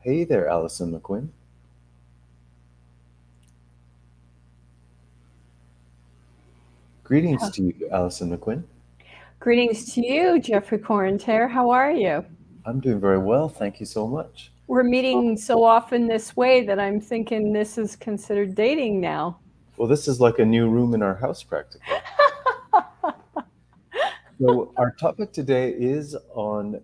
Hey there, Allyson McQuinn. Greetings to you, Allyson McQuinn. Greetings to you, Jeffrey Correntair. How are you? I'm doing very well, thank you so much. We're meeting so often this way that I'm thinking this is considered dating now. Well, this is like a new room in our house, practically. So, our topic today is on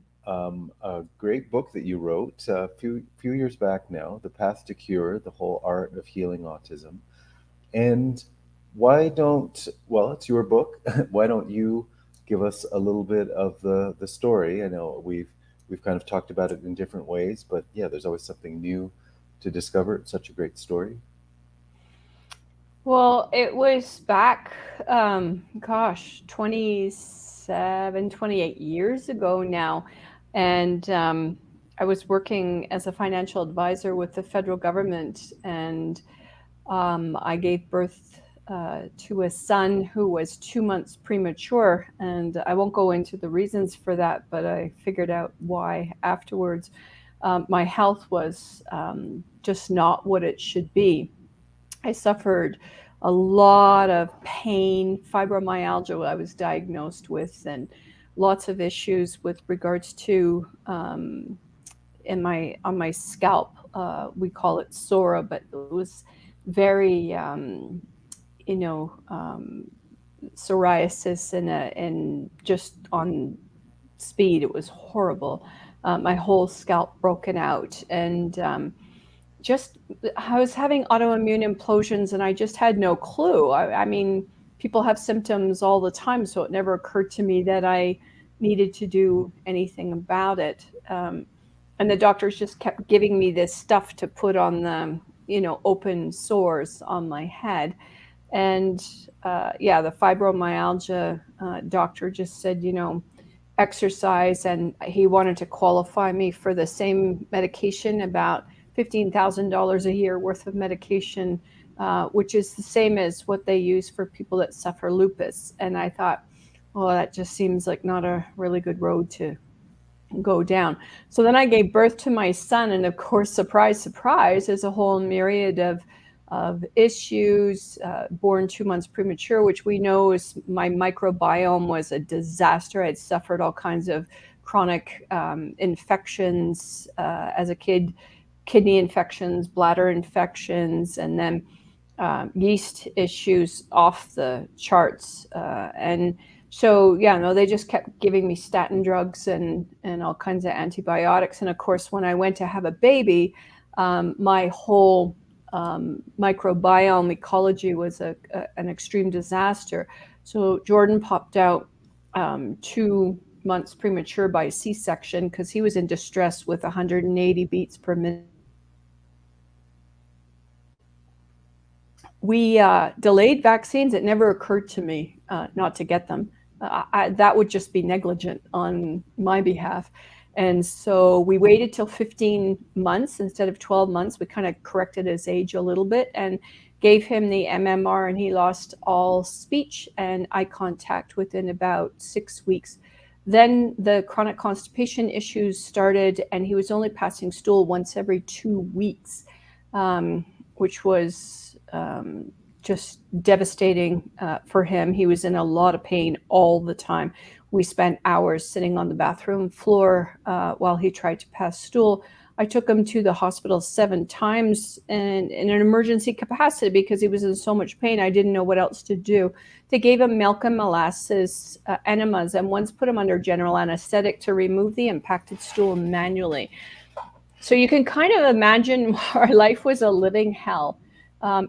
a great book that you wrote a few years back now, The Path to Cure, The Whole Art of Healing Autism. And well, it's your book. Why don't you give us a little bit of the story? I know we've kind of talked about it in different ways, but yeah, there's always something new to discover. It's such a great story. Well, it was back, 27, 28 years ago now. And I was working as a financial advisor with the federal government. And I gave birth to a son who was 2 months premature. And I won't go into the reasons for that, but I figured out why afterwards. My health was just not what it should be. I suffered a lot of pain, fibromyalgia, I was diagnosed with, and lots of issues with regards to in my on my scalp. We call it Sora, but it was very you know psoriasis and just on speed. It was horrible. My whole scalp broken out, and just I was having autoimmune implosions, and I just had no clue. I mean, people have symptoms all the time, so it never occurred to me that I needed to do anything about it. And the doctors just kept giving me this stuff to put on the open sores on my head. And yeah, the fibromyalgia doctor just said, exercise, and he wanted to qualify me for the same medication, about $15,000 a year worth of medication, which is the same as what they use for people that suffer lupus. And I thought, well, that just seems like not a really good road to go down. So then I gave birth to my son, and of course, surprise, surprise, there's a whole myriad of issues. Born 2 months premature, which we know is my microbiome was a disaster. I'd suffered all kinds of chronic infections as a kid, kidney infections, bladder infections, and then yeast issues off the charts. And so, yeah, no, they just kept giving me statin drugs and all kinds of antibiotics. And of course, when I went to have a baby, my whole microbiome ecology was an extreme disaster. So Jordan popped out 2 months premature by C-section because he was in distress with 180 beats per minute. We delayed vaccines. It never occurred to me not to get them. That would just be negligent on my behalf. And so we waited till 15 months instead of 12 months. We kind of corrected his age a little bit and gave him the MMR, and he lost all speech and eye contact within about 6 weeks. Then the chronic constipation issues started, and he was only passing stool once every 2 weeks, which was just devastating for him. He was in a lot of pain all the time. We spent hours sitting on the bathroom floor while he tried to pass stool. I took him to the hospital 7 times in an emergency capacity because he was in so much pain. I didn't know what else to do. They gave him milk and molasses enemas, and once put him under general anesthetic to remove the impacted stool manually. So you can kind of imagine our life was a living hell.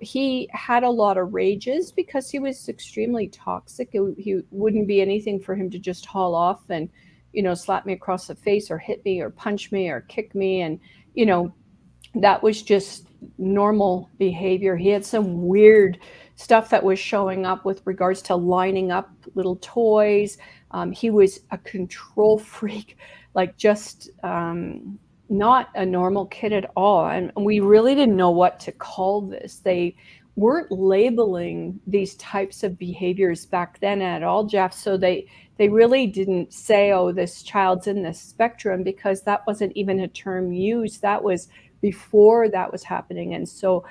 He had a lot of rages because he was extremely toxic. He wouldn't be anything for him to just haul off and, slap me across the face or hit me or punch me or kick me. And, you know, that was just normal behavior. He had some weird stuff that was showing up with regards to lining up little toys. He was a control freak, like just not a normal kid at all. And we really didn't know what to call this. weren't labeling these types of behaviors back then at all, Jeff. So they really didn't say, oh, this child's in this spectrum, because that wasn't even a term used. That was before that was happening. And so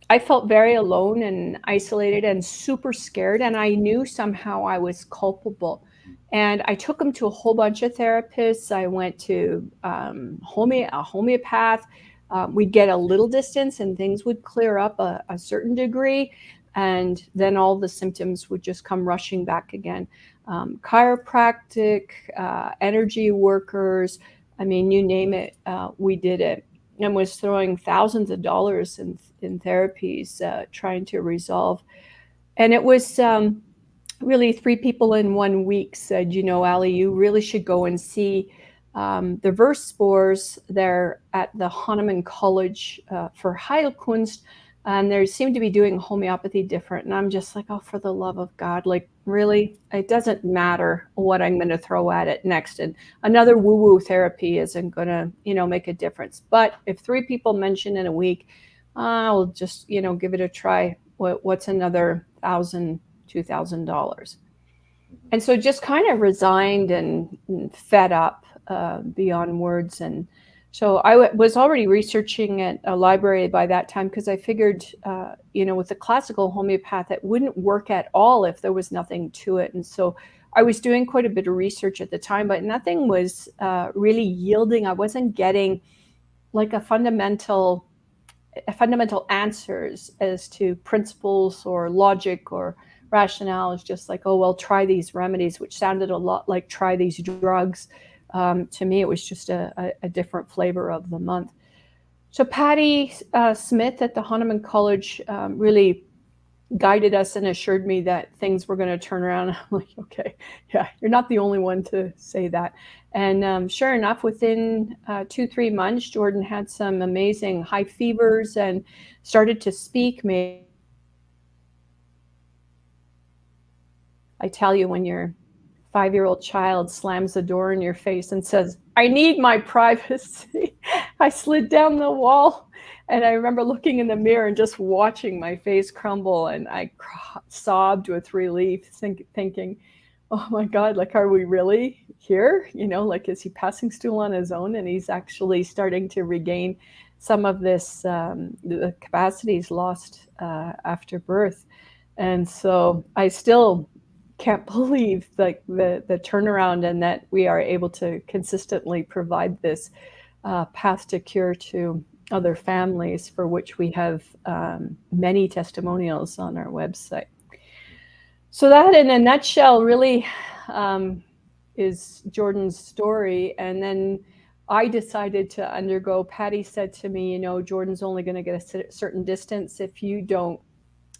I felt very alone and isolated and super scared. And I knew somehow I was culpable. And I took him to a whole bunch of therapists. I went to a homeopath. We'd get a little distance and things would clear up a certain degree. And then all the symptoms would just come rushing back again. Chiropractic, energy workers, I mean, you name it, we did it, and was throwing thousands of dollars in therapies trying to resolve. And it was really 3 people in 1 week said, you know, Allie, you really should go and see the verse spores there at the Hahnemann College for Heilkunst. And they seem to be doing homeopathy different. And I'm just like, oh, for the love of God, like, really? It doesn't matter what I'm going to throw at it next. And another woo woo therapy isn't going to, you know, make a difference. But if 3 people mention in a week, I'll just, you know, give it a try. What's another $1,000, $2,000? And so just kind of resigned and fed up beyond words. And so was already researching at a library by that time, because I figured, you know, with the classical homeopath, it wouldn't work at all if there was nothing to it. And so I was doing quite a bit of research at the time, but nothing was really yielding. I wasn't getting like fundamental answers as to principles or logic or rationale. Is just like, oh, well, try these remedies, which sounded a lot like try these drugs. To me, it was just a different flavor of the month. So Patty Smith at the Hahnemann College really guided us and assured me that things were going to turn around. I'm like, okay, yeah, you're not the only one to say that. And sure enough, within 2-3 months, Jordan had some amazing high fevers and started to speak. Made I tell you, when your 5-year-old child slams the door in your face and says, I need my privacy, I slid down the wall. And I remember looking in the mirror and just watching my face crumble. And I sobbed with relief, thinking, oh my God, like, are we really here? You know, like, is he passing stool on his own? And he's actually starting to regain some of this, the capacities lost after birth. And so I still can't believe like the turnaround, and that we are able to consistently provide this path to cure to other families, for which we have many testimonials on our website. So that, in a nutshell, really is Jordan's story. And then I decided to undergo. Patty said to me, you know, Jordan's only going to get a certain distance if you don't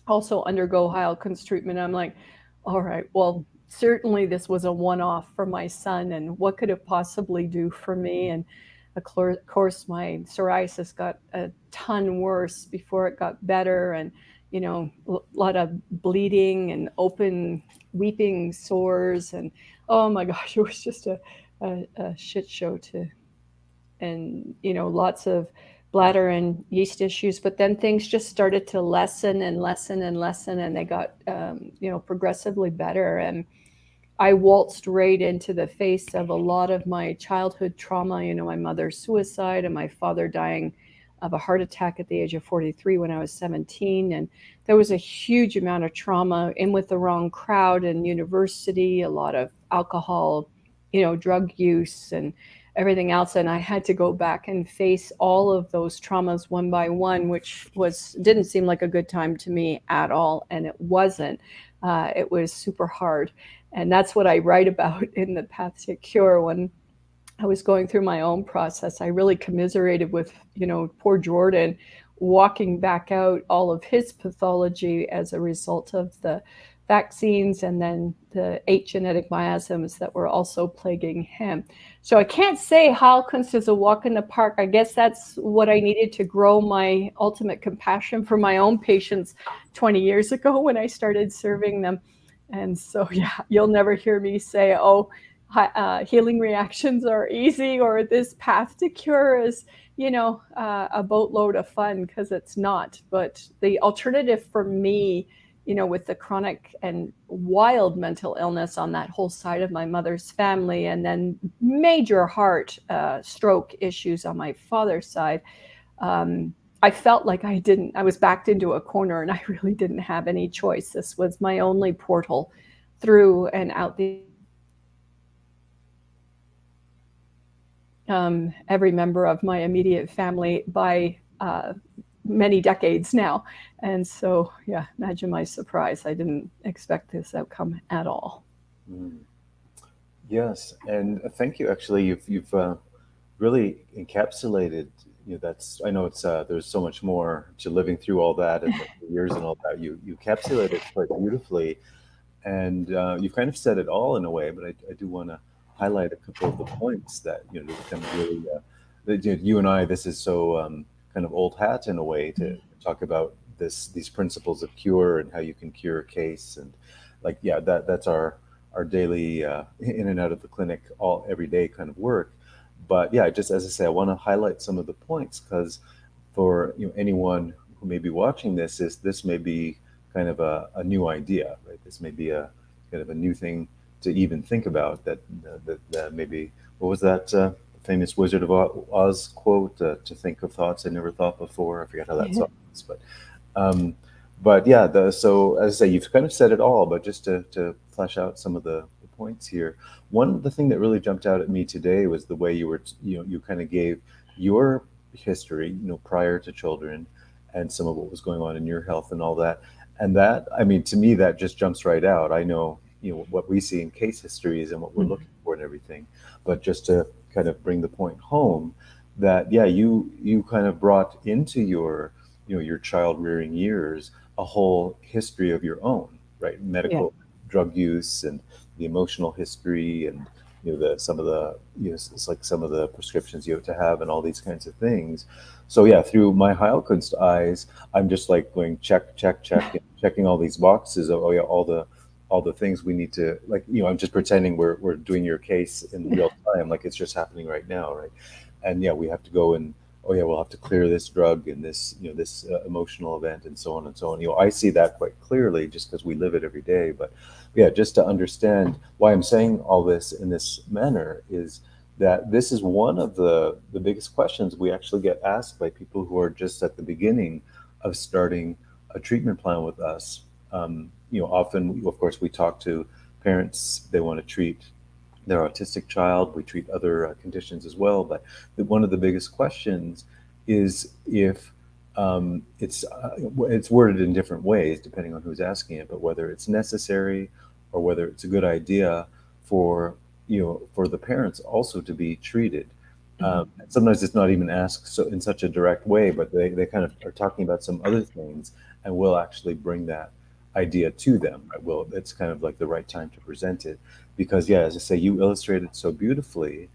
also undergo Heilkunst treatment. I'm like, all right, well, certainly this was a one-off for my son, and what could it possibly do for me? And of course, my psoriasis got a ton worse before it got better, and you know, a lot of bleeding and open weeping sores, and oh my gosh, it was just a shit show to, and you know, lots of bladder and yeast issues. But then things just started to lessen and lessen and lessen, and they got you know, progressively better. And I waltzed right into the face of a lot of my childhood trauma, you know, my mother's suicide and my father dying of a heart attack at the age of 43 when I was 17. And there was a huge amount of trauma in with the wrong crowd in university, a lot of alcohol, you know, drug use and everything else. And I had to go back and face all of those traumas one by one, which didn't seem like a good time to me at all. And it wasn't. It was super hard. And that's what I write about in The Path to Cure. When I was going through my own process, I really commiserated with, you know, poor Jordan, walking back out all of his pathology as a result of the vaccines and then the 8 genetic miasms that were also plaguing him. So I can't say Heilkunst is a walk in the park. I guess that's what I needed to grow my ultimate compassion for my own patients 20 years ago when I started serving them. And so, yeah, you'll never hear me say, oh, healing reactions are easy, or this path to cure is, a boatload of fun, because it's not. But the alternative for me, with the chronic and wild mental illness on that whole side of my mother's family, and then major heart stroke issues on my father's side, um, I felt like I was backed into a corner, and I really didn't have any choice. This was my only portal through and out the other side. Every member of my immediate family by many decades now. And so, yeah, imagine my surprise. I didn't expect this outcome at all. Mm. Yes, and thank you. Actually, you've really encapsulated. That's, I know it's there's so much more to living through all that and the years and all that. You encapsulate it quite beautifully, and you've kind of said it all in a way. But I do want to highlight a couple of the points that to kind of really that you and I. This is so kind of old hat in a way to talk about these principles of cure and how you can cure a case, and like yeah, that's our daily in and out of the clinic all every day kind of work. But yeah, just as I say, I want to highlight some of the points because for anyone who may be watching this, is this may be kind of a new idea, right? This may be a kind of a new thing to even think about. That maybe what was that famous Wizard of Oz quote? To think of thoughts I never thought before. I forget how that song is, um, but yeah, so as I say, you've kind of said it all, but just to flesh out some of the points here. One, the thing that really jumped out at me today was the way you kind of gave your history, prior to children, and some of what was going on in your health and all that. And that, I mean, to me, that just jumps right out. I know, what we see in case histories and what we're looking for and everything, but just to kind of bring the point home that, yeah, you kind of brought into your your child rearing years a whole history of your own, right? Yeah. Medical, drug use, and the emotional history, and the some of the it's like some of the prescriptions you have to have, and all these kinds of things. So yeah, through my Heilkunst eyes, I'm just like going check, check, check, and checking all these boxes of, oh yeah, all the things we need to, like, I'm just pretending we're doing your case in real time, like it's just happening right now, right? And yeah, we have to go and, oh yeah, we'll have to clear this drug and this this emotional event and so on and so on. I see that quite clearly just because we live it every day. But yeah, just to understand why I'm saying all this in this manner is that this is one of the biggest questions we actually get asked by people who are just at the beginning of starting a treatment plan with us. Often, of course, we talk to parents. They want to treat their autistic child. We treat other conditions as well. But one of the biggest questions is if it's worded in different ways depending on who's asking it, but whether it's necessary or whether it's a good idea for for the parents also to be treated. Sometimes it's not even asked so in such a direct way, but they kind of are talking about some other things, and we'll actually bring that idea to them. Right? Well, it's kind of like the right time to present it because, yeah, as I say, you illustrated so beautifully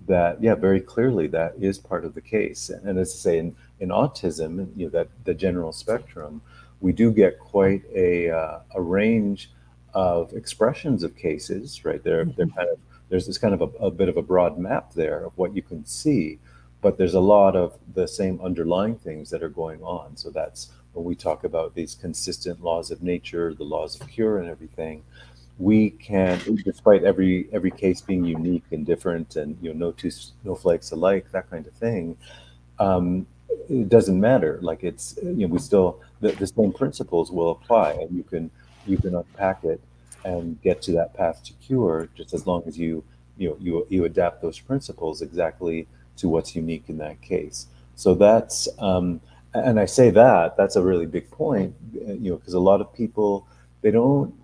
that, yeah, very clearly that is part of the case. And as I say, in autism, that the general spectrum, we do get quite a range of expressions of cases, right? They're kind of there's this kind of a bit of a broad map there of what you can see, but there's a lot of the same underlying things that are going on. So that's when we talk about these consistent laws of nature, the laws of cure, and everything. We can, despite every case being unique and different, and no two snowflakes alike, that kind of thing, um, it doesn't matter. Like it's we still the same principles will apply, and you can unpack it and get to that path to cure, just as long as you adapt those principles exactly to what's unique in that case. So that's and I say that's a really big point, because a lot of people, they don't.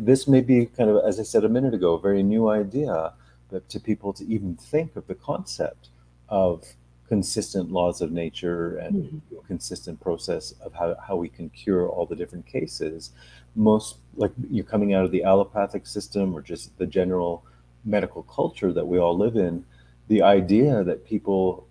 This may be kind of, as I said a minute ago, a very new idea, but to people to even think of the concept of consistent laws of nature and consistent process of how we can cure all the different cases. Most, like, you're coming out of the allopathic system or just the general medical culture that we all live in, the idea that people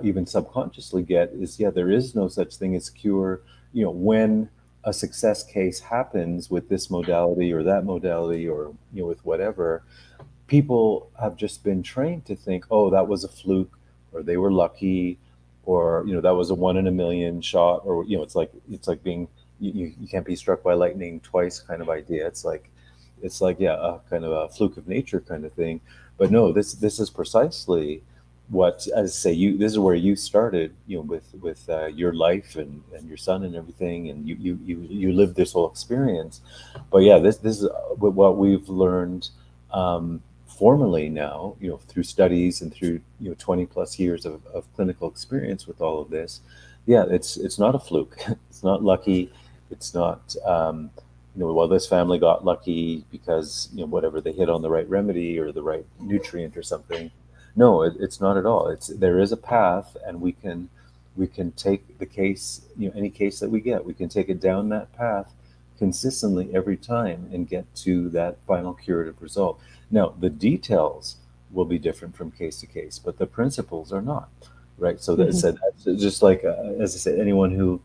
even subconsciously get is, yeah, there is no such thing as cure. When a success case happens with this modality or that modality, or with whatever, people have just been trained to think, oh, that was a fluke, or they were lucky, or that was a 1 in a million shot, or it's like being you can't be struck by lightning twice kind of idea. It's like yeah, a kind of a fluke of nature kind of thing. But no, this is precisely what, as I say, you this is where you started, with your life and your son and everything, and you lived this whole experience. But yeah, this is what we've learned, formally now, through studies and through 20 plus years of clinical experience with all of this. Yeah, it's not a fluke. It's not lucky. It's not, well, this family got lucky because whatever, they hit on the right remedy or the right nutrient or something. No, it's not at all. There is a path, and we can take the case, any case that we get, we can take it down that path consistently every time and get to that final curative result. Now, the details will be different from case to case, but the principles are not, right? So that Mhm. said, that's just like, as I said, anyone who,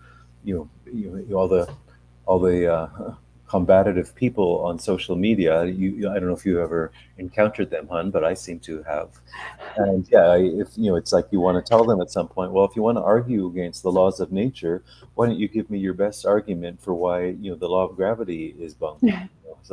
all the combative people on social media. I don't know if you ever encountered them, hun, but I seem to have. And yeah, if it's like you want to tell them at some point, well, if you want to argue against the laws of nature, why don't you give me your best argument for why the law of gravity is bunk? It's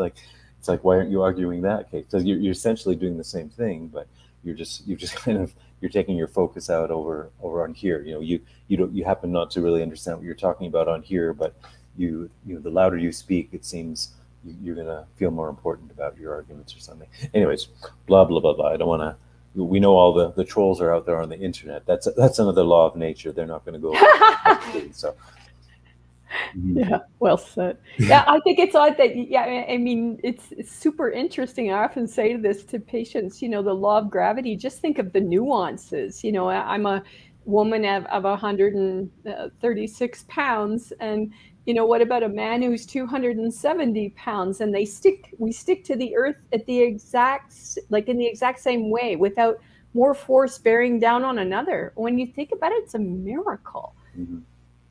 like why aren't you arguing that case? Because you're essentially doing the same thing, but you're just you're taking your focus out over on here. You happen not to really understand what you're talking about on here, but the louder you speak, it seems you're gonna feel more important about your arguments or something. Anyways, blah blah blah blah. I don't want to. We know all the trolls are out there on the internet. That's another law of nature. They're not going to go away. So, mhm. Yeah, well said. Yeah, I think it's odd that, yeah, I mean, it's super interesting. I often say this to patients, the law of gravity, just think of the nuances. I'm a woman of 136 pounds, and what about a man who's 270 pounds? And we stick to the earth at the like in the exact same way, without more force bearing down on another. When you think about it, it's a miracle. Mhm.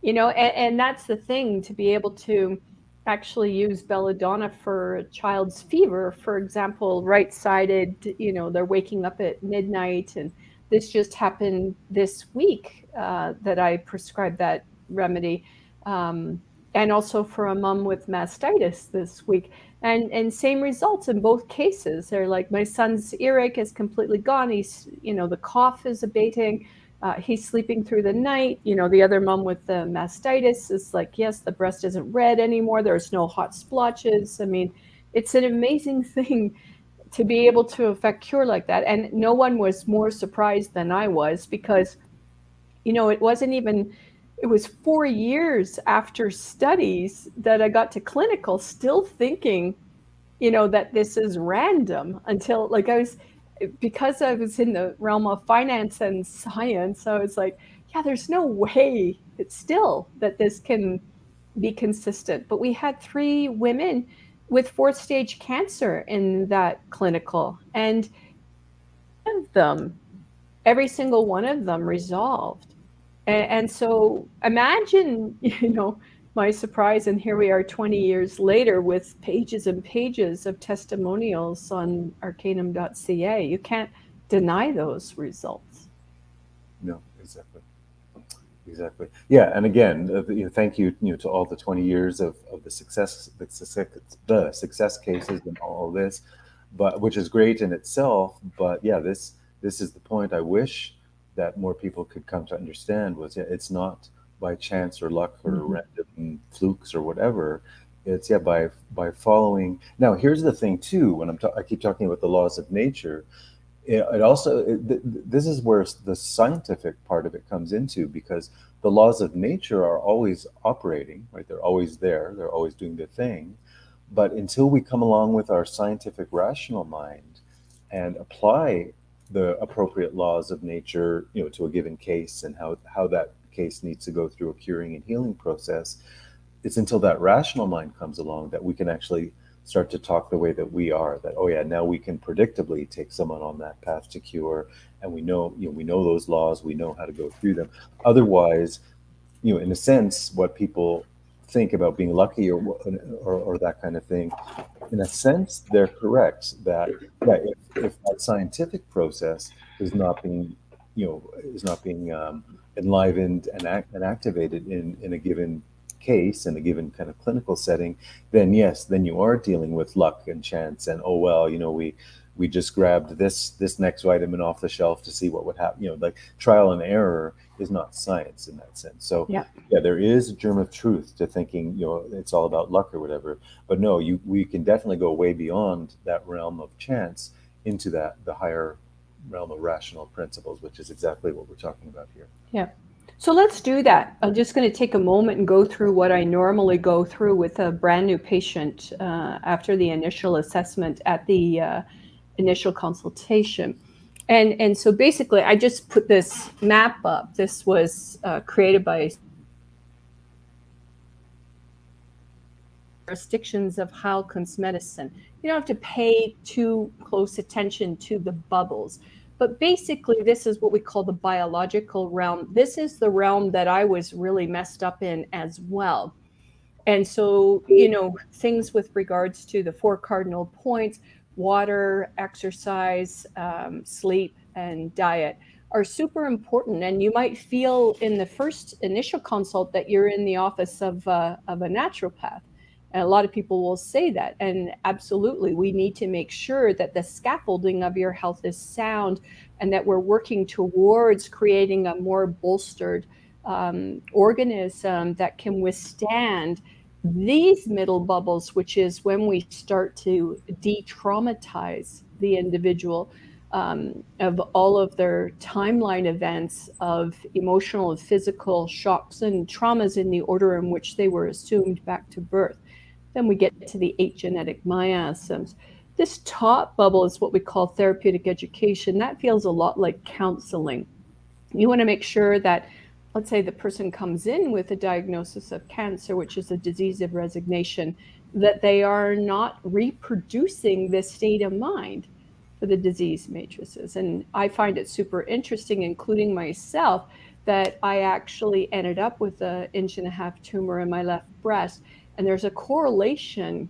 And that's the thing, to be able to actually use belladonna for a child's fever, for example, right sided. They're waking up at midnight, and this just happened this week, that I prescribed that remedy. Um, and also for a mom with mastitis this week, and same results in both cases. They're like, my son's earache is completely gone. The cough is abating. He's sleeping through the night. The other mom with the mastitis is like, yes, the breast isn't red anymore. There's no hot splotches. I mean, it's an amazing thing to be able to affect cure like that. And no one was more surprised than I was, because, it wasn't even, it was 4 years after studies that I got to clinical, still thinking, that this is random, until like because I was in the realm of finance and science, I was like, yeah, there's no way it's still that this can be consistent. But we had 3 women with fourth stage cancer in that clinical, and one of them, every single one of them resolved. And so imagine, my surprise, and here we are 20 years later with pages and pages of testimonials on arcanum.ca. You can't deny those results. No, exactly. Exactly. Yeah, and again, thank you, to all the 20 years of the success cases and all of this, but which is great in itself. But yeah, this is the point I wish that more people could come to understand, was, yeah, it's not by chance or luck or Mhm. random flukes or whatever. It's, yeah, by following. Now, here's the thing too. When I keep talking about the laws of nature, it also this is where the scientific part of it comes into, because the laws of nature are always operating, right? They're always there, they're always doing their thing. But until we come along with our scientific rational mind and apply the appropriate laws of nature, to a given case, and how that case needs to go through a curing and healing process, it's until that rational mind comes along that we can actually start to talk the way that we are, that, oh yeah, now we can predictably take someone on that path to cure, and we know those laws, we know how to go through them. Otherwise, in a sense, what people think about being lucky or that kind of thing, in a sense, they're correct that yeah, if that scientific process is not being, is not being enlivened and activated in a given case in a given kind of clinical setting, then yes, then you are dealing with luck and chance and oh well, we just grabbed this next vitamin off the shelf to see what would happen. Like trial and error is not science in that sense. So Yeah. yeah, there is a germ of truth to thinking, it's all about luck or whatever. But no, we can definitely go way beyond that realm of chance into the higher realm of rational principles, which is exactly what we're talking about here. Yeah. So let's do that. I'm just going to take a moment and go through what I normally go through with a brand new patient after the initial assessment at the initial consultation. And so basically, I just put this map up. This was created by jurisdictions of Halkins medicine. You don't have to pay too close attention to the bubbles. But basically, this is what we call the biological realm. This is the realm that I was really messed up in as well. And so, things with regards to the four cardinal points: water, exercise, sleep, and diet are super important. And you might feel in the first initial consult that you're in the office of a naturopath. And a lot of people will say that. And absolutely, we need to make sure that the scaffolding of your health is sound and that we're working towards creating a more bolstered organism that can withstand these middle bubbles, which is when we start to de-traumatize the individual of all of their timeline events of emotional and physical shocks and traumas in the order in which they were assumed back to birth. Then we get to the 8 genetic miasms. This top bubble is what we call therapeutic education. That feels a lot like counseling. You want to make sure that, let's say the person comes in with a diagnosis of cancer, which is a disease of resignation, that they are not reproducing this state of mind for the disease matrices. And I find it super interesting, including myself, that I actually ended up with an 1.5-inch tumor in my left breast. And there's a correlation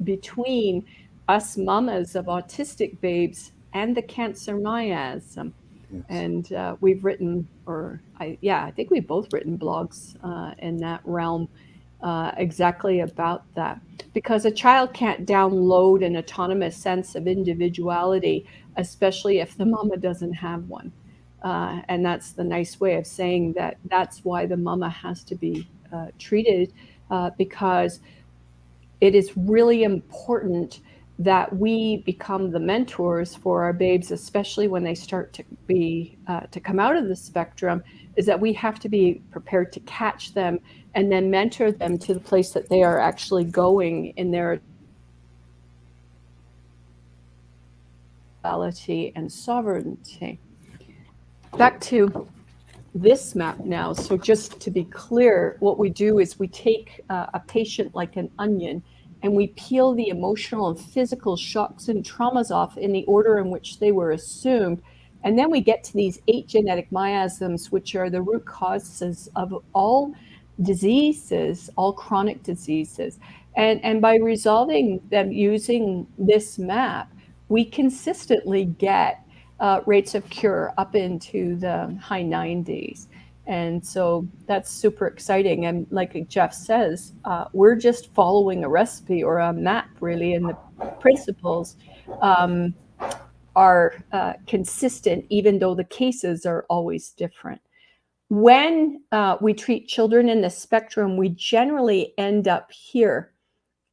between us mamas of autistic babes and the cancer miasm. Yes. And we've written, I think we've both written blogs in that realm exactly about that. Because a child can't download an autonomous sense of individuality, especially if the mama doesn't have one. And that's the nice way of saying that that's why the mama has to be treated, because it is really important that we become the mentors for our babes, especially when they start to come out of the spectrum, is that we have to be prepared to catch them and then mentor them to the place that they are actually going in their reality and sovereignty. Back to this map now. So just to be clear, what we do is we take a patient like an onion and we peel the emotional and physical shocks and traumas off in the order in which they were assumed. And then we get to these 8 genetic miasms, which are the root causes of all diseases, all chronic diseases. And by resolving them using this map, we consistently get rates of cure up into the high 90s. And so that's super exciting. And like Jeff says, we're just following a recipe or a map, really, and the principles um, are consistent, even though the cases are always different. When we treat children in the spectrum, we generally end up here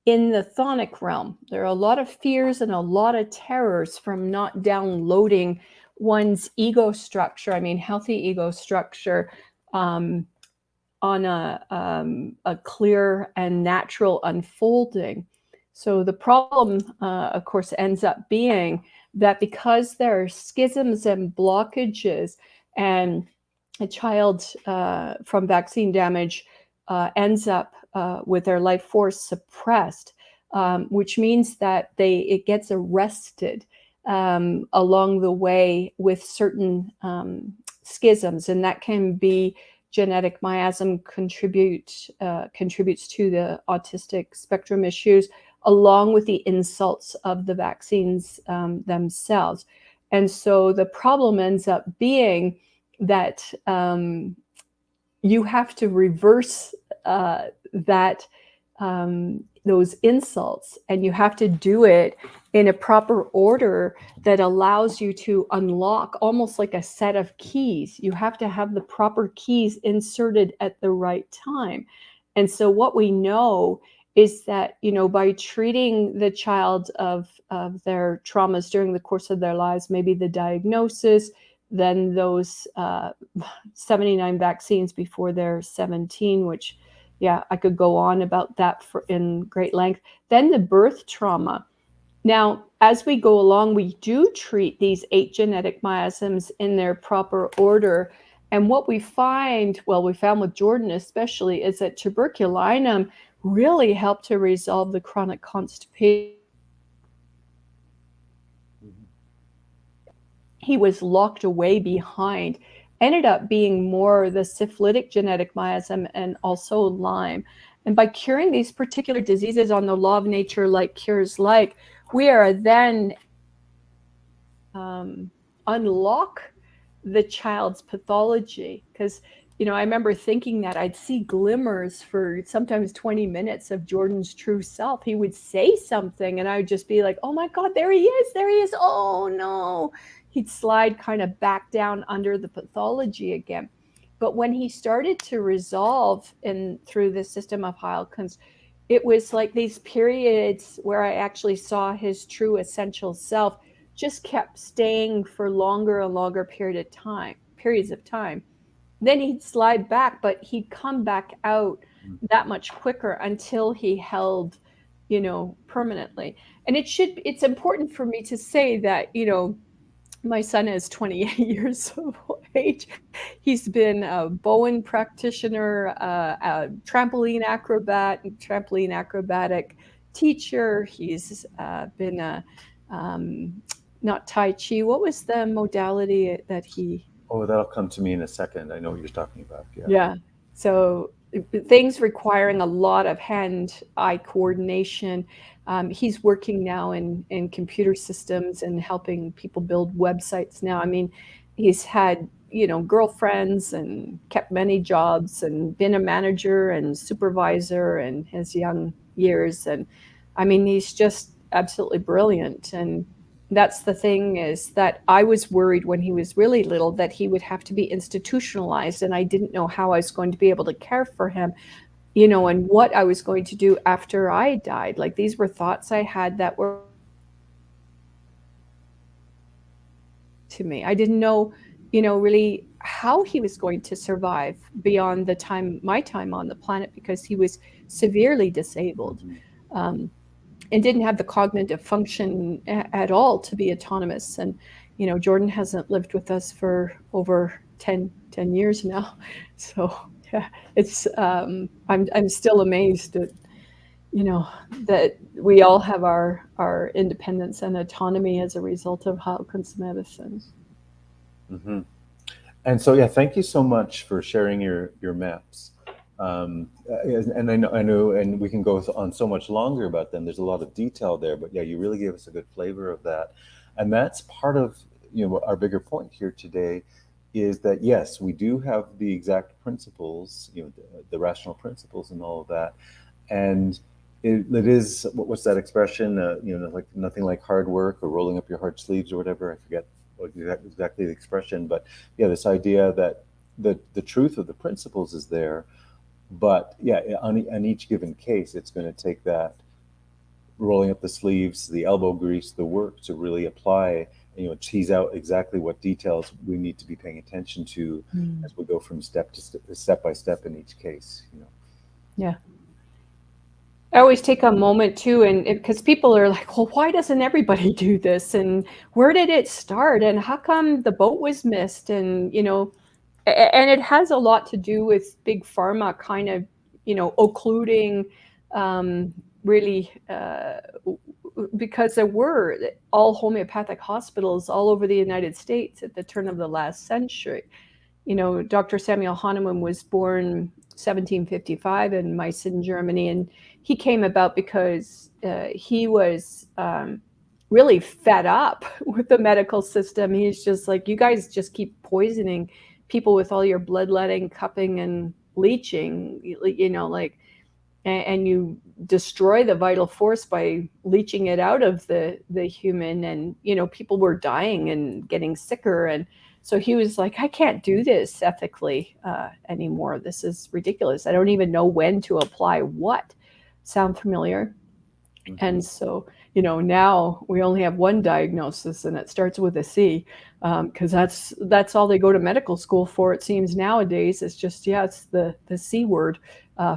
in the chthonic realm. There are a lot of fears and a lot of terrors from not downloading one's ego structure, healthy ego structure, um, on a clear and natural unfolding. So the problem, of course, ends up being that because there are schisms and blockages, and a child from vaccine damage ends up with their life force suppressed, which means that it gets arrested along the way with certain schisms, and that can be genetic miasm contributes to the autistic spectrum issues, along with the insults of the vaccines themselves. And so the problem ends up being that you have to reverse that those insults, and you have to do it in a proper order that allows you to unlock, almost like a set of keys. You have to have the proper keys inserted at the right time. And so what we know is that, by treating the child of their traumas during the course of their lives, maybe the diagnosis, then those 79 vaccines before they're 17, which, yeah, I could go on about that in great length. Then the birth trauma. Now, as we go along, we do treat these 8 genetic miasms in their proper order. And what we find, well, we found with Jordan especially, is that tuberculinum really helped to resolve the chronic constipation. He was locked away behind, ended up being more the syphilitic genetic miasm and also Lyme. And by curing these particular diseases on the law of nature, like cures like, we are then unlock the child's pathology. Because, I remember thinking that I'd see glimmers for sometimes 20 minutes of Jordan's true self. He would say something and I would just be like, oh my God, there he is, there he is. Oh no. He'd slide kind of back down under the pathology again. But when he started to resolve through the system of Heilkunst, it was like these periods where I actually saw his true essential self just kept staying for longer and longer periods of time. Then he'd slide back, but he'd come back out that much quicker until he held, permanently. And it's important for me to say that, my son is 28 years of age. He's been a Bowen practitioner, a trampoline acrobat, trampoline acrobatic teacher. He's been not Tai Chi. What was the modality that he? Oh, that'll come to me in a second. I know what you're talking about. Yeah. Yeah. So things requiring a lot of hand-eye coordination. He's working now in computer systems and helping people build websites now. I mean, he's had, girlfriends and kept many jobs and been a manager and supervisor in his young years. And I mean, he's just absolutely brilliant. And that's the thing, is that I was worried when he was really little that he would have to be institutionalized, and I didn't know how I was going to be able to care for him, and what I was going to do after I died. Like, these were thoughts I had that were to me. I didn't know, really how he was going to survive beyond my time on the planet, because he was severely disabled. Um, and didn't have the cognitive function at all to be autonomous. And, Jordan hasn't lived with us for over 10 years now. So yeah, it's, I'm still amazed that, that we all have our independence and autonomy as a result of Hawkins medicine. Mm-hmm. And so, yeah, thank you so much for sharing your maps. And I know, and we can go on so much longer about them. There's a lot of detail there, but yeah, you really gave us a good flavor of that, and that's part of our bigger point here today, is that yes, we do have the exact principles, the rational principles and all of that, and it is, what's that expression? Like nothing like hard work or rolling up your hard sleeves or whatever. I forget what exactly the expression, but yeah, this idea that the truth of the principles is there. But yeah, on each given case, it's going to take that rolling up the sleeves, the elbow grease, the work to really apply, tease out exactly what details we need to be paying attention to as we go from step by step in each case. Yeah. I always take a moment too, and because people are like, well, why doesn't everybody do this? And where did it start? And how come the boat was missed? And, and it has a lot to do with big pharma kind of, occluding really, because there were all homeopathic hospitals all over the United States at the turn of the last century. Dr. Samuel Hahnemann was born 1755 in Meissen, Germany, and he came about because he was really fed up with the medical system. He's just like, you guys just keep poisoning people with all your bloodletting, cupping, and leaching, like, and you destroy the vital force by leaching it out of the human, and people were dying and getting sicker. And so he was like, I can't do this ethically anymore. This is ridiculous. I don't even know when to apply what. Sound familiar? Hmm. And so, now we only have one diagnosis, and it starts with a C, because that's all they go to medical school for. It seems nowadays it's just, yeah, it's the C word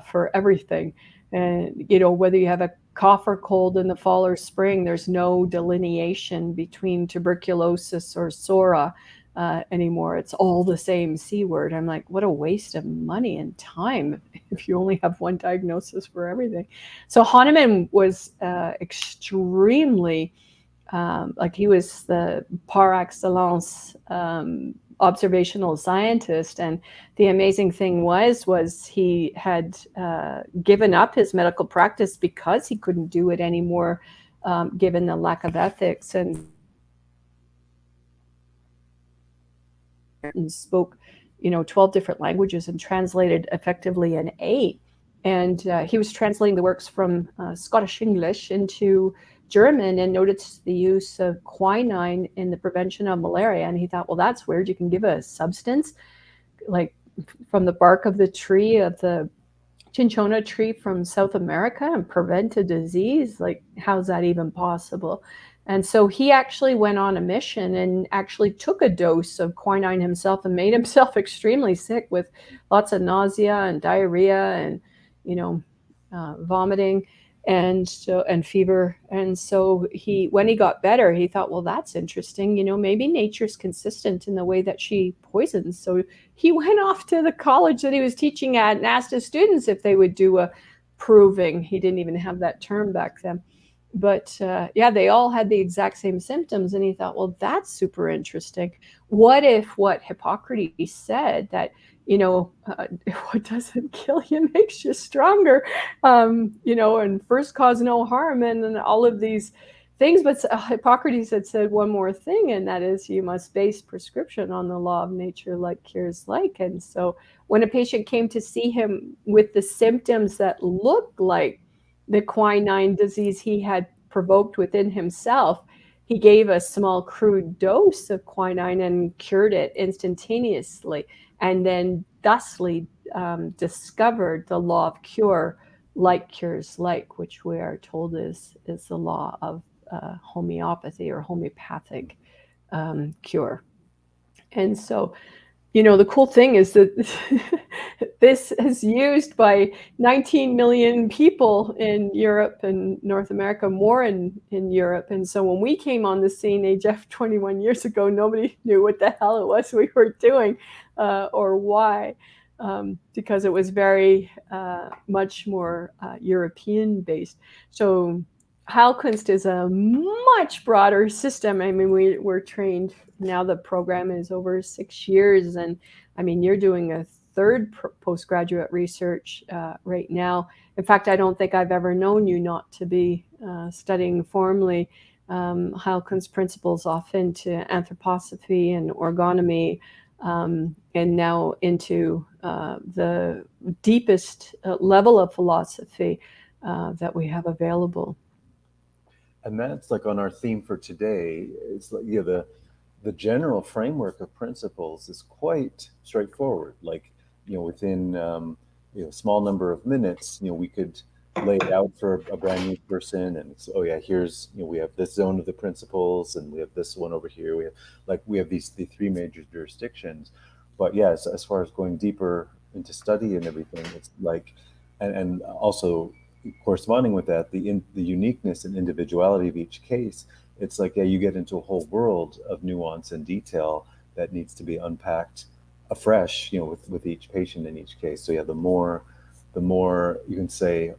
for everything. And whether you have a cough or cold in the fall or spring, there's no delineation between tuberculosis or SORA anymore. It's all the same C word. I'm like, what a waste of money and time if you only have one diagnosis for everything. So Hahnemann was extremely, like, he was the par excellence observational scientist. And the amazing thing was he had given up his medical practice because he couldn't do it anymore, given the lack of ethics. And spoke 12 different languages and translated effectively in 8. And he was translating the works from Scottish English into German, and noticed the use of quinine in the prevention of malaria. And he thought, well, that's weird. You can give a substance like from the bark of the tree, of the cinchona tree from South America, and prevent a disease. Like, how's that even possible? And so he actually went on a mission and actually took a dose of quinine himself, and made himself extremely sick with lots of nausea and diarrhea, and vomiting, and fever. And so when he got better, he thought, well, that's interesting. Maybe nature's consistent in the way that she poisons. So he went off to the college that he was teaching at and asked his students if they would do a proving. He didn't even have that term back then. But yeah, they all had the exact same symptoms. And he thought, well, that's super interesting. What if what Hippocrates said, that, what doesn't kill you makes you stronger, and first cause no harm, and all of these things. But Hippocrates had said one more thing, and that is, you must base prescription on the law of nature, like cures like. And so when a patient came to see him with the symptoms that looked like the quinine disease he had provoked within himself, he gave a small crude dose of quinine and cured it instantaneously, and then thusly discovered the law of cure, like cures like, which we are told is the law of homeopathy, or homeopathic cure. And so, the cool thing is that this is used by 19 million people in Europe and North America, more in Europe. And so when we came on the scene, age of 21 years ago, nobody knew what the hell it was we were doing, or why, because it was very much more European based. So Heilkunst is a much broader system. I mean, we're trained now. The program is over 6 years, and I mean, you're doing a third postgraduate research right now. In fact, I don't think I've ever known you not to be studying formally Heilkunst principles, off into anthroposophy and orgonomy, and now into the deepest level of philosophy that we have available. And that's like on our theme for today. It's like, the general framework of principles is quite straightforward. Like, within a small number of minutes, we could lay it out for a brand new person, and it's, oh yeah, here's, we have this zone of the principles, and we have this one over here. We have the three major jurisdictions. But yes, as far as going deeper into study and everything, it's like, and also corresponding with that, the uniqueness and individuality of each case. It's like, yeah, you get into a whole world of nuance and detail that needs to be unpacked afresh, with each patient in each case. So yeah, the more you can say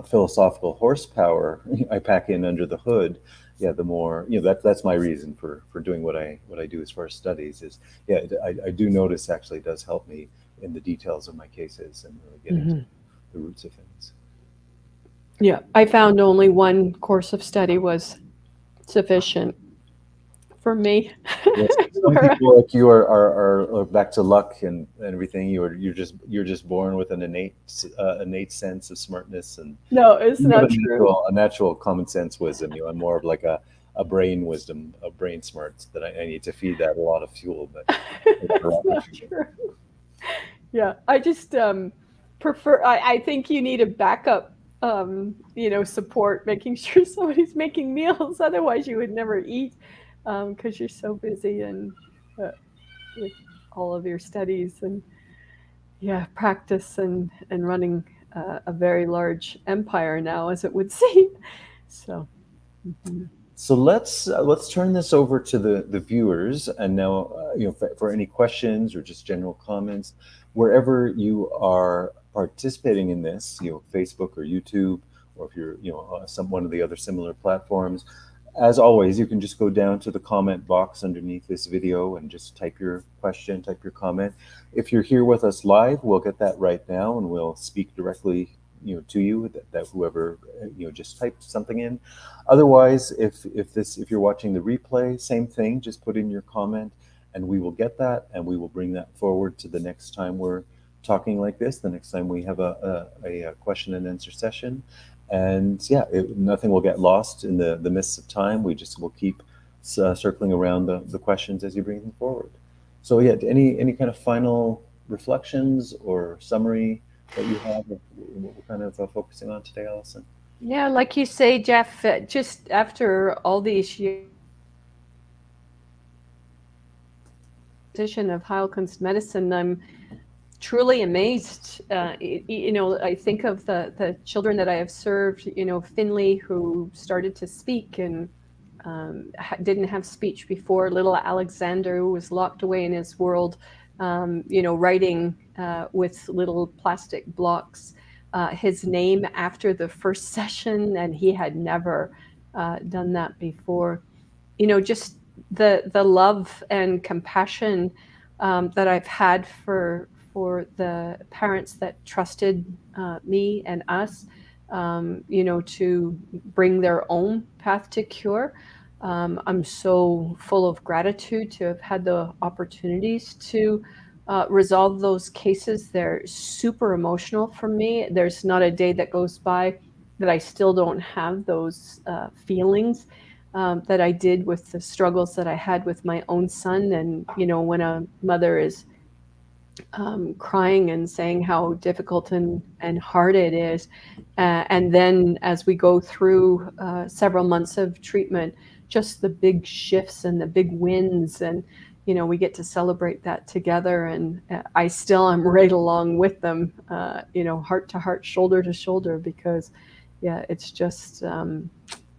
philosophical horsepower I pack in under the hood, yeah, the more, that's my reason for doing what I do as far as studies is, yeah, I do notice actually it does help me in the details of my cases and really getting to Mhm. the roots of things. Yeah, I found only one course of study was sufficient for me. Yes, some Where people like you are back to luck and everything. You're just born with an innate sense of smartness, and no, it's you have not true. a natural common sense wisdom. I'm more of like a brain wisdom, a brain smarts that I need to feed that a lot of fuel, but I got a It's lot of not fuel. true. Yeah, I just prefer. I think you need a backup, support, making sure somebody's making meals. Otherwise, you would never eat because you're so busy and uh, with all of your studies and yeah, practice and running a very large empire now, as it would seem. So, mhm. So let's turn this over to the viewers, and now for any questions or just general comments, wherever you are participating in this, Facebook or YouTube, or if you're some one of the other similar platforms. As always, you can just go down to the comment box underneath this video and just type your question, type your comment. If you're here with us live, we'll get that right now and we'll speak directly, to you. That whoever just typed something in. Otherwise, if you're watching the replay, same thing. Just put in your comment, and we will get that, and we will bring that forward to the next time we're talking like this. The next time we have a question and answer session, and yeah, nothing will get lost in the mists of time. We just will keep circling around the questions as you bring them forward. So yeah, any kind of final reflections or summary that you have of what we're kind of focusing on today, Allyson? Yeah, like you say, Jeff, just after all these years of Howkins medicine, I'm truly amazed. I think of the children that I have served. Finley, who started to speak and didn't have speech before. Little Alexander, who was locked away in his world, writing with little plastic blocks his name after the first session, and he had never done that before. Just the love and compassion that I've had for the parents that trusted me and us, to bring their own path to cure. I'm so full of gratitude to have had the opportunities to resolve those cases. They're super emotional for me. There's not a day that goes by that I still don't have those feelings that I did with the struggles that I had with my own son. And, when a mother is crying and saying how difficult and hard it is. And then as we go through several months of treatment, just the big shifts and the big wins. And, we get to celebrate that together. And I still am right along with them, heart to heart, shoulder to shoulder, because, yeah, it's just,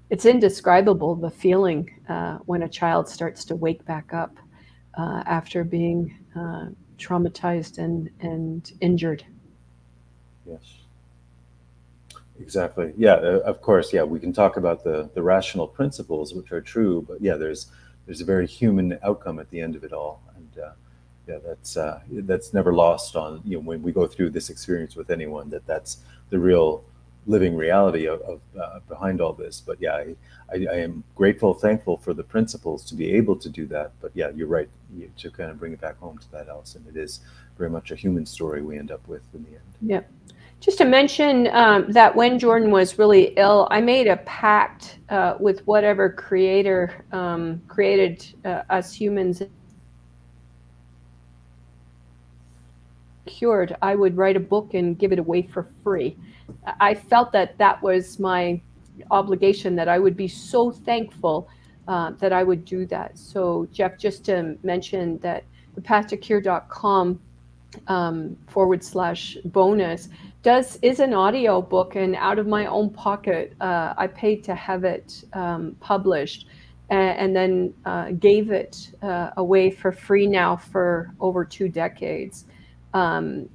it's indescribable, the feeling when a child starts to wake back up after being traumatized and injured. Yes. Exactly. Yeah. Of course. Yeah. We can talk about the rational principles, which are true, but yeah, there's a very human outcome at the end of it all, and yeah, that's never lost on when we go through this experience with anyone, that's the real living reality of behind all this. But yeah, I am grateful, thankful for the principles to be able to do that. But yeah, you're right. To kind of bring it back home to that, Alison, it is very much a human story we end up with in the end. Yeah. Just to mention that when Jordan was really ill, I made a pact with whatever creator created us humans cured. I would write a book and give it away for free. I felt that that was my obligation, that I would be so thankful that I would do that. So, Jeff, just to mention that thepathtoCure.com /bonus is an audio book, and out of my own pocket I paid to have it published, and then gave it away for free now for over 2 decades. And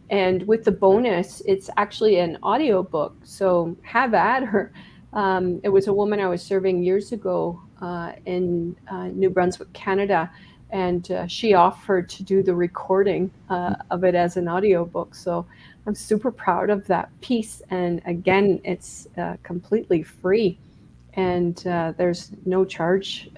with the bonus, it's actually an audio book, so have at her. It was a woman I was serving years ago in New Brunswick, Canada, and she offered to do the recording of it as an audiobook. So I'm super proud of that piece. And again, it's completely free, and there's no charge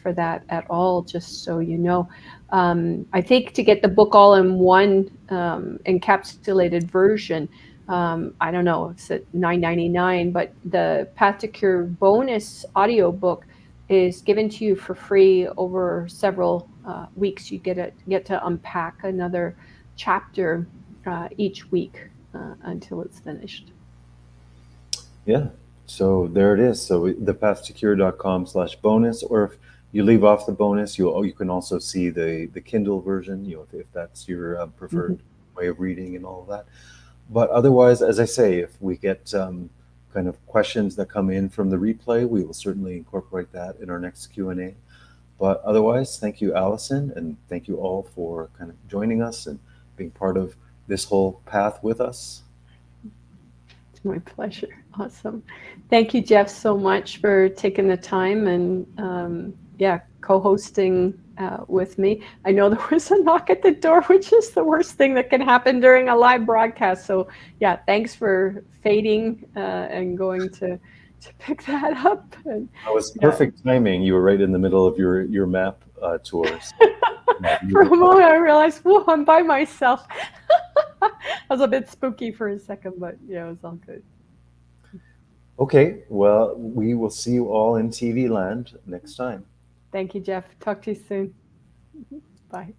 for that at all, just so you know. I think to get the book all in one encapsulated version, I don't know, it's at $9.99, but the Path to Cure bonus audio book is given to you for free over several weeks. You get to unpack another chapter each week until it's finished. Yeah. So there it is. So thepathtocure.com/bonus, or if you leave off the bonus, you can also see the Kindle version, if that's your preferred Mhm. way of reading and all of that. But otherwise, as I say, if we get kind of questions that come in from the replay, we will certainly incorporate that in our next Q&A. But otherwise, thank you, Allison, and thank you all for kind of joining us and being part of this whole path with us. It's my pleasure. Awesome. Thank you, Jeff, so much for taking the time and yeah, co-hosting with me. I know there was a knock at the door, which is the worst thing that can happen during a live broadcast. So yeah, thanks for fading and going to pick that up. And That was yeah, perfect timing. You were right in the middle of your map tour. So, for a moment I realized, whoa, I'm by myself. I was a bit spooky for a second, but yeah, it was all good. okay, well, we will see you all in TV land next time. Thank you, Jeff. Talk to you soon. Bye.